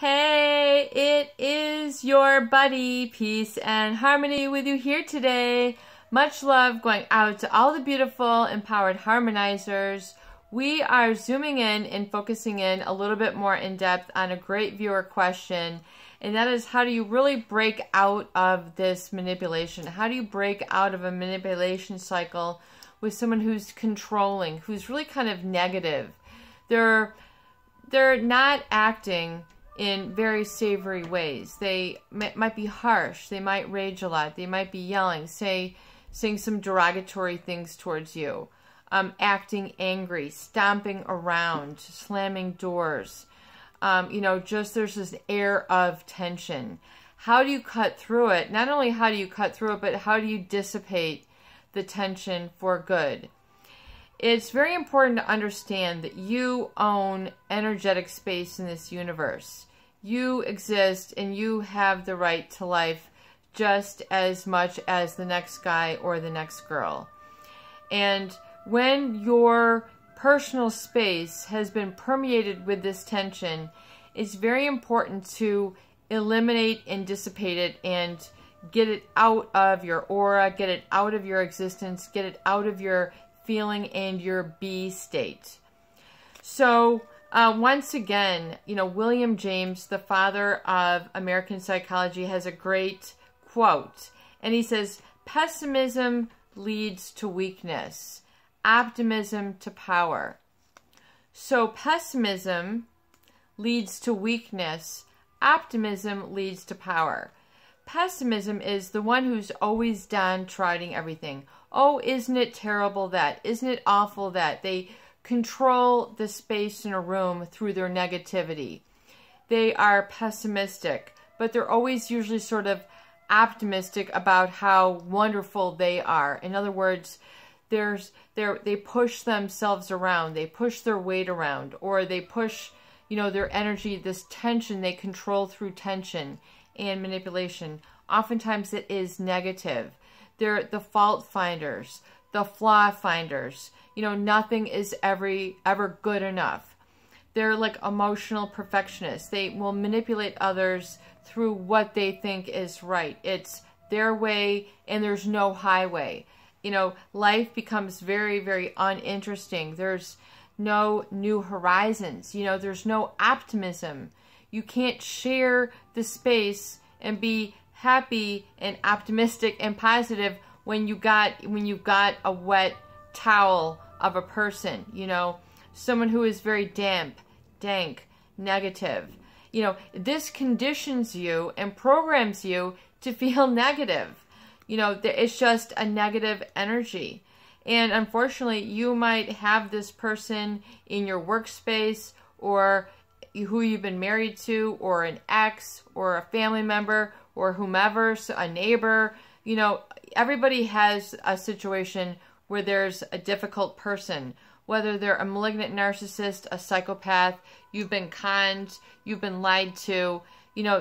Hey, it is your buddy, Peace and Harmony with you here today. Much love going out to all the beautiful, empowered harmonizers. We are zooming in and focusing in a little bit more in depth on a great viewer question, and that is, how do you really break out of this manipulation? How do you break out of a manipulation cycle with someone who's controlling, who's really kind of negative? They're not acting in very savory ways. They might be harsh. They might rage a lot. They might be yelling, saying some derogatory things towards you, acting angry, stomping around, slamming doors. Just there's this air of tension. How do you cut through it? Not only how do you cut through it, but how do you dissipate the tension for good? It's very important to understand that you own energetic space in this universe. You exist and you have the right to life just as much as the next guy or the next girl. And when your personal space has been permeated with this tension, it's very important to eliminate and dissipate it and get it out of your aura, get it out of your existence, get it out of your feeling and your be state. So once again, William James, the father of American psychology, has a great quote, and he says, "Pessimism leads to weakness, optimism to power." So pessimism leads to weakness, optimism leads to power. Pessimism is the one who's always downtrodden everything. Oh, isn't it terrible that? Isn't it awful that? They control the space in a room through their negativity. They are pessimistic, but they're always usually sort of optimistic about how wonderful they are. In other words, they push themselves around, they push their weight around, or they push, their energy, this tension they control through tension and manipulation. Oftentimes it is negative. They're the fault finders, the flaw finders. Nothing is ever good enough. They're like emotional perfectionists. They will manipulate others through what they think is right. It's their way and there's no highway. Life becomes very, very uninteresting. There's no new horizons. There's no optimism. You can't share the space and be happy and optimistic and positive when you've got a wet towel of a person, someone who is very damp, dank, negative. This conditions you and programs you to feel negative. It's just a negative energy. And unfortunately, you might have this person in your workspace, or who you've been married to, or an ex, or a family member, or whomever, a neighbor. Everybody has a situation where there's a difficult person, whether they're a malignant narcissist, a psychopath, you've been conned, you've been lied to.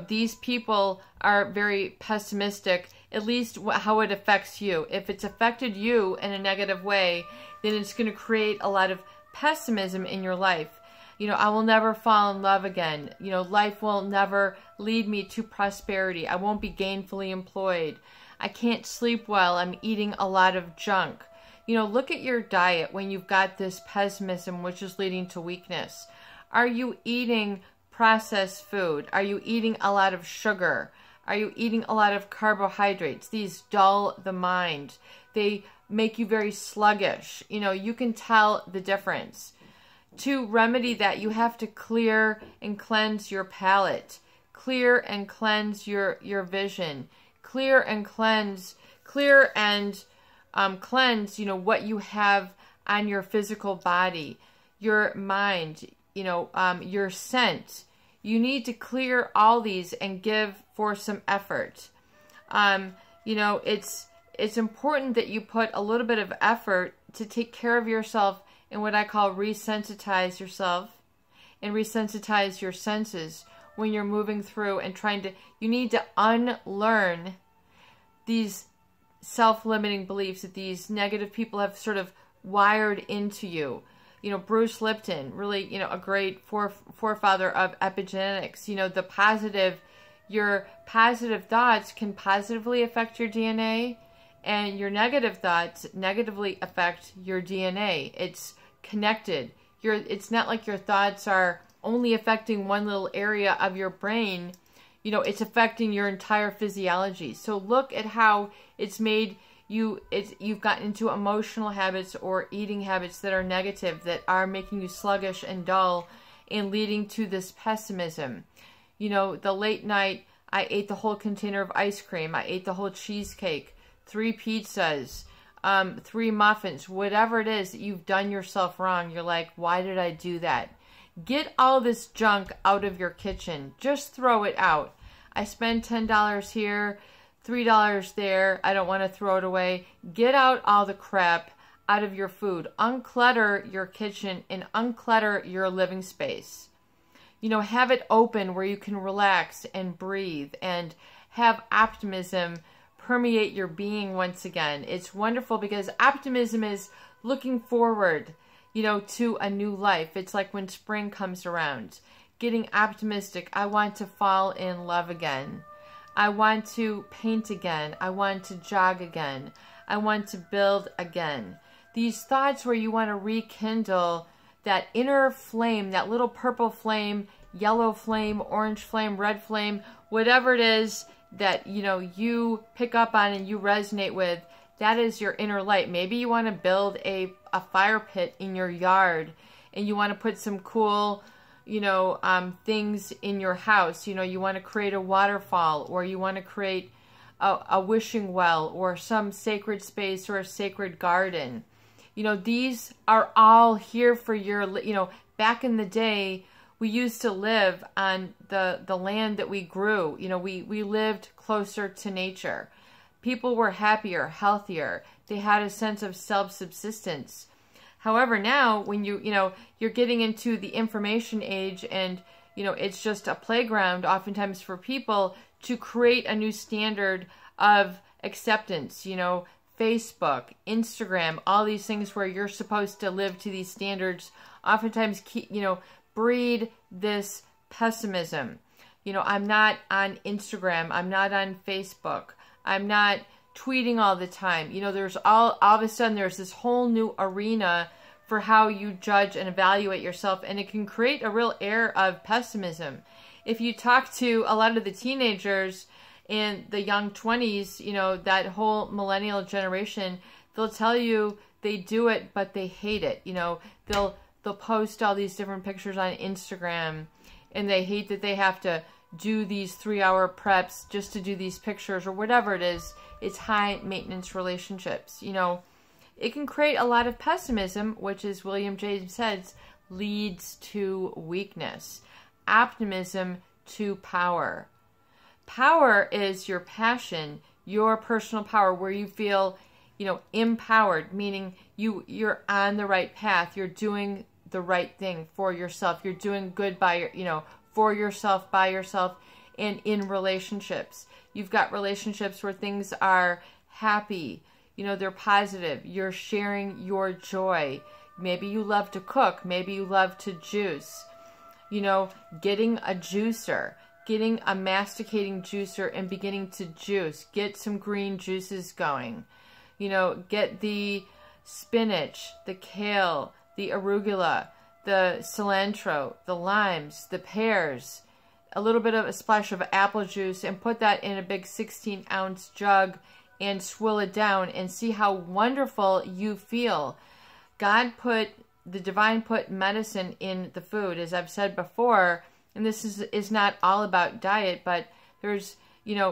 These people are very pessimistic, at least how it affects you. If it's affected you in a negative way, then it's going to create a lot of pessimism in your life. I will never fall in love again. Life will never lead me to prosperity. I won't be gainfully employed. I can't sleep well. I'm eating a lot of junk. Look at your diet when you've got this pessimism, which is leading to weakness. Are you eating processed food? Are you eating a lot of sugar? Are you eating a lot of carbohydrates? These dull the mind. They make you very sluggish. You can tell the difference. To remedy that, you have to clear and cleanse your palate. Clear and cleanse your vision. Clear and cleanse, what you have on your physical body, your mind, your scent. You need to clear all these and give for some effort. It's important that you put a little bit of effort to take care of yourself and what I call resensitize yourself and resensitize your senses when you're moving through and you need to unlearn these self-limiting beliefs that these negative people have sort of wired into you. Bruce Lipton, really, a great forefather of epigenetics. Your positive thoughts can positively affect your DNA, and your negative thoughts negatively affect your DNA. It's connected. It's not like your thoughts are only affecting one little area of your brain. It's affecting your entire physiology. So look at how it's made you've gotten into emotional habits or eating habits that are negative, that are making you sluggish and dull and leading to this pessimism. The late night, I ate the whole container of ice cream. I ate the whole cheesecake, 3 pizzas, 3 muffins, whatever it is that you've done yourself wrong. You're like, why did I do that? Get all this junk out of your kitchen. Just throw it out. I spend $10 here, $3 there. I don't want to throw it away. Get out all the crap out of your food. Unclutter your kitchen and unclutter your living space. Have it open where you can relax and breathe and have optimism permeate your being once again. It's wonderful because optimism is looking forward, to a new life. It's like when spring comes around, getting optimistic. I want to fall in love again. I want to paint again. I want to jog again. I want to build again. These thoughts where you want to rekindle that inner flame, that little purple flame, yellow flame, orange flame, red flame, whatever it is that, you pick up on and you resonate with, that is your inner light. Maybe you want to build a fire pit in your yard and you want to put some cool things in your house. You want to create a waterfall, or you want to create a wishing well, or some sacred space or a sacred garden. These are all here for your, back in the day, we used to live on the land that we grew. We lived closer to nature. People were happier, healthier. They had a sense of self-subsistence. However, now when you're getting into the information age, and it's just a playground oftentimes for people to create a new standard of acceptance. Facebook, Instagram, all these things where you're supposed to live to these standards oftentimes breed this pessimism. I'm not on Instagram, I'm not on Facebook, I'm not tweeting all the time. There's all of a sudden there's this whole new arena for how you judge and evaluate yourself, and it can create a real air of pessimism. If you talk to a lot of the teenagers in the young 20s, that whole millennial generation, they'll tell you they do it, but they hate it. They'll post all these different pictures on Instagram, and they hate that they have to do these 3-hour preps just to do these pictures or whatever it is. It's high maintenance relationships. It can create a lot of pessimism, which, as William James says, leads to weakness. Optimism to power. Power is your passion, your personal power, where you feel, empowered, meaning you're on the right path. You're doing the right thing for yourself. You're doing good by for yourself, by yourself, and in relationships. You've got relationships where things are happy. They're positive. You're sharing your joy. Maybe you love to cook. Maybe you love to juice. Getting a juicer, getting a masticating juicer and beginning to juice. Get some green juices going. Get the spinach, the kale, the arugula, the cilantro, the limes, the pears, a little bit of a splash of apple juice, and put that in a big 16-ounce jug and swill it down and see how wonderful you feel. The divine put medicine in the food, as I've said before, and this is not all about diet, but there's,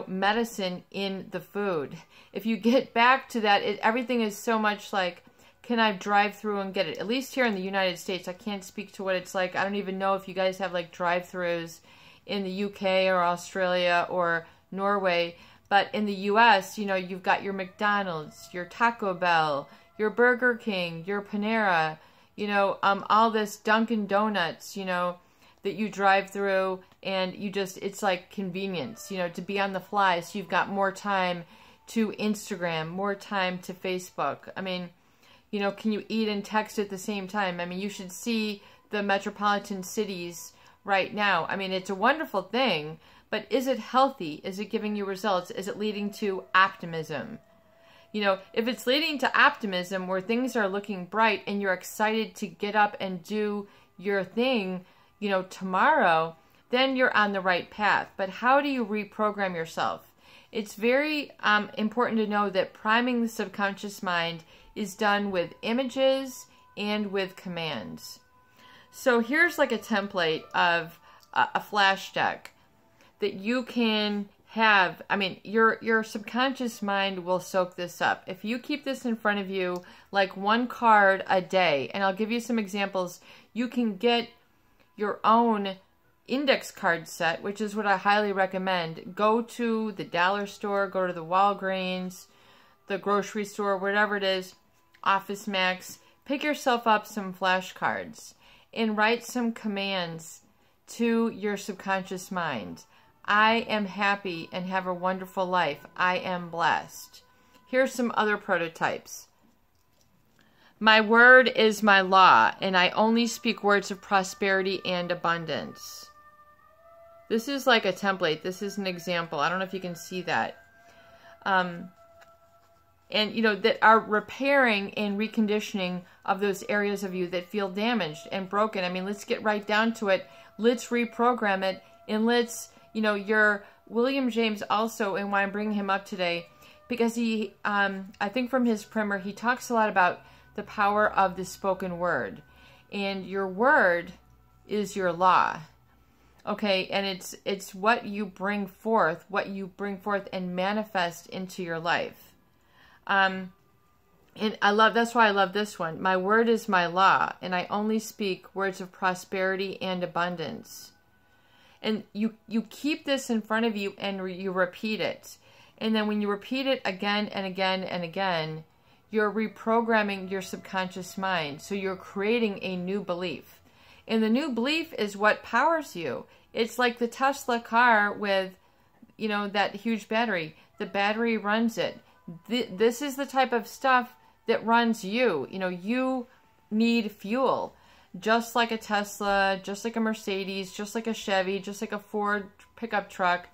medicine in the food. If you get back to that, everything is so much like, can I drive through and get it? At least here in the United States, I can't speak to what it's like. I don't even know if you guys have like drive-thrus in the UK or Australia or Norway. But in the US, you've got your McDonald's, your Taco Bell, your Burger King, your Panera, all this Dunkin' Donuts, that you drive through, and it's like convenience, to be on the fly. So you've got more time to Instagram, more time to Facebook. I mean, You know, can you eat and text at the same time? I mean, you should see the metropolitan cities right now. I mean, it's a wonderful thing, but is it healthy? Is it giving you results? Is it leading to optimism? You know, if it's leading to optimism where things are looking bright and you're excited to get up and do your thing, you know, tomorrow, then you're on the right path. But how do you reprogram yourself? It's very important to know that priming the subconscious mind is done with images and with commands. So here's like a template of a flash deck that you can have. I mean, your subconscious mind will soak this up. If you keep this in front of you like one card a day, and I'll give you some examples, you can get your own index card set, which is what I highly recommend. Go to the dollar store, go to the Walgreens, the grocery store, whatever it is, Office Max, pick yourself up some flashcards and write some commands to your subconscious mind. I am happy and have a wonderful life. I am blessed. Here's some other prototypes. My word is my law, and I only speak words of prosperity and abundance. This is like a template. This is an example. I don't know if you can see that. And, you know, that are repairing and reconditioning of those areas of you that feel damaged and broken. I mean, let's get right down to it. Let's reprogram it, and let's, you know, your William James also, and why I'm bringing him up today, because he, I think from his primer, he talks a lot about the power of the spoken word. And your word is your law. Okay, and it's what you bring forth and manifest into your life. And that's why I love this one. My word is my law, and I only speak words of prosperity and abundance. And you keep this in front of you and you repeat it. And then when you repeat it again and again and again, you're reprogramming your subconscious mind. So you're creating a new belief. And the new belief is what powers you. It's like the Tesla car with, you know, that huge battery. The battery runs it. This is the type of stuff that runs you. You know, you need fuel. Just like a Tesla, just like a Mercedes, just like a Chevy, just like a Ford pickup truck,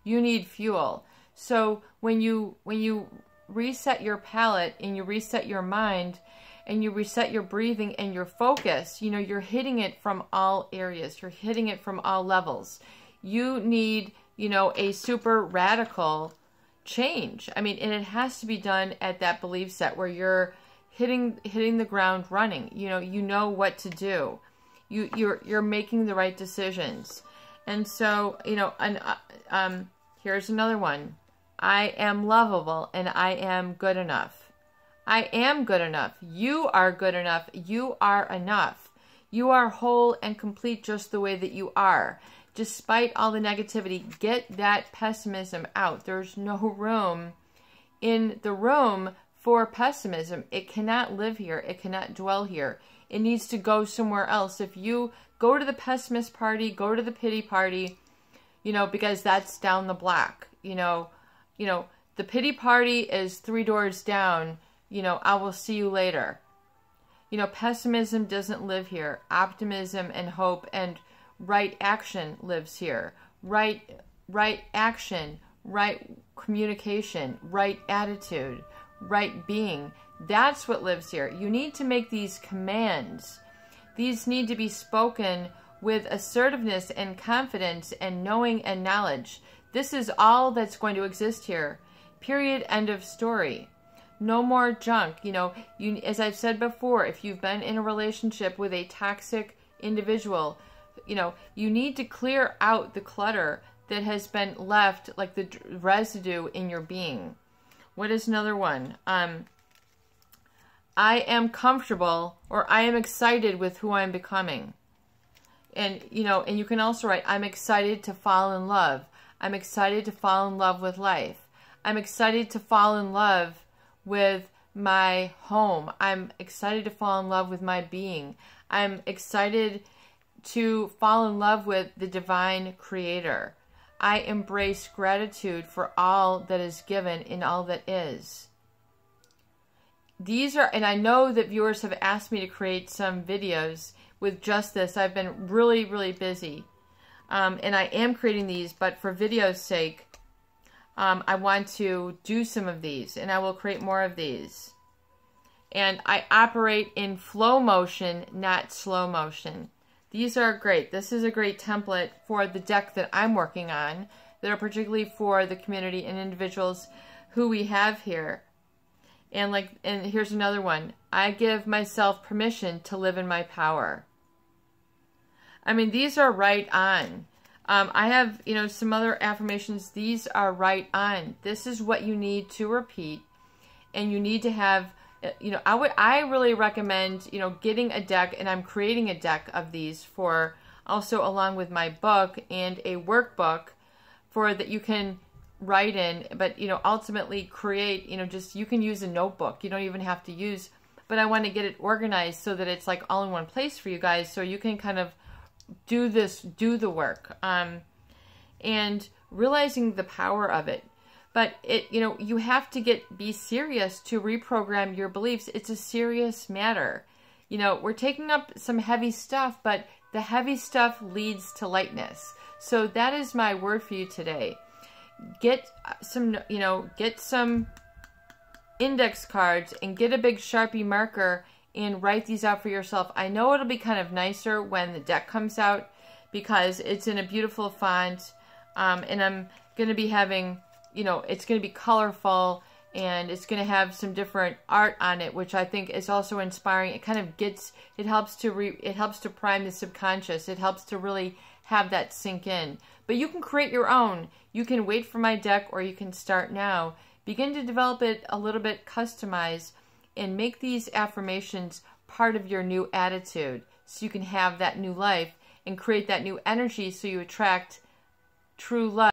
you need fuel. So when you reset your palate and you reset your mind and you reset your breathing and your focus, you know, you're hitting it from all areas. You're hitting it from all levels. You need, you know, a super radical change. I mean, and it has to be done at that belief set where you're hitting the ground running. You know what to do. You're making the right decisions. And so, you know, and here's another one. I am lovable and I am good enough. I am good enough. You are good enough. You are enough. You are whole and complete just the way that you are. Despite all the negativity, get that pessimism out. There's no room in the room for pessimism. It cannot live here. It cannot dwell here. It needs to go somewhere else. If you go to the pessimist party, go to the pity party, you know, because that's down the block. You know, the pity party is 3 doors down. You know, I will see you later. You know, pessimism doesn't live here. Optimism and hope and right action lives here. Right action, right communication, right attitude, right being. That's what lives here. You need to make these commands. These need to be spoken with assertiveness and confidence and knowing and knowledge. This is all that's going to exist here. Period. End of story. No more junk. You know, as I've said before, if you've been in a relationship with a toxic individual, you know, you need to clear out the clutter that has been left, like the residue in your being. What is another one? I am comfortable, or I am excited with who I'm becoming. And, you know, and you can also write, I'm excited to fall in love. I'm excited to fall in love with life. I'm excited to fall in love with my home. I'm excited to fall in love with my being. I'm excited to fall in love with the divine creator. I embrace gratitude for all that is given and all that is. these are, and I know that viewers have asked me to create some videos with just this. I've been really, really busy. And I am creating these, but for video's sake, I want to do some of these, and I will create more of these. And I operate in flow motion, not slow motion. These are great. This is a great template for the deck that I'm working on, that are particularly for the community and individuals who we have here. And here's another one. I give myself permission to live in my power. I mean, these are right on. I have, some other affirmations. These are right on. This is what you need to repeat. And you need to have, I really recommend, getting a deck, and I'm creating a deck of these for also along with my book and a workbook for that you can write in, but, ultimately create, you can use a notebook. You don't even have to use, but I want to get it organized so that it's like all in one place for you guys, so you can kind of do the work, and realizing the power of it. But you have to be serious to reprogram your beliefs. It's a serious matter. We're taking up some heavy stuff, but the heavy stuff leads to lightness. So that is my word for you today. Get some index cards and get a big Sharpie marker and write these out for yourself. I know it'll be kind of nicer when the deck comes out because it's in a beautiful font, and I'm going to be having, it's going to be colorful, and it's going to have some different art on it, which I think is also inspiring. It kind of it helps to prime the subconscious. It helps to really have that sink in. But you can create your own. You can wait for my deck, or you can start now. Begin to develop it a little bit customized, and make these affirmations part of your new attitude so you can have that new life and create that new energy so you attract true love.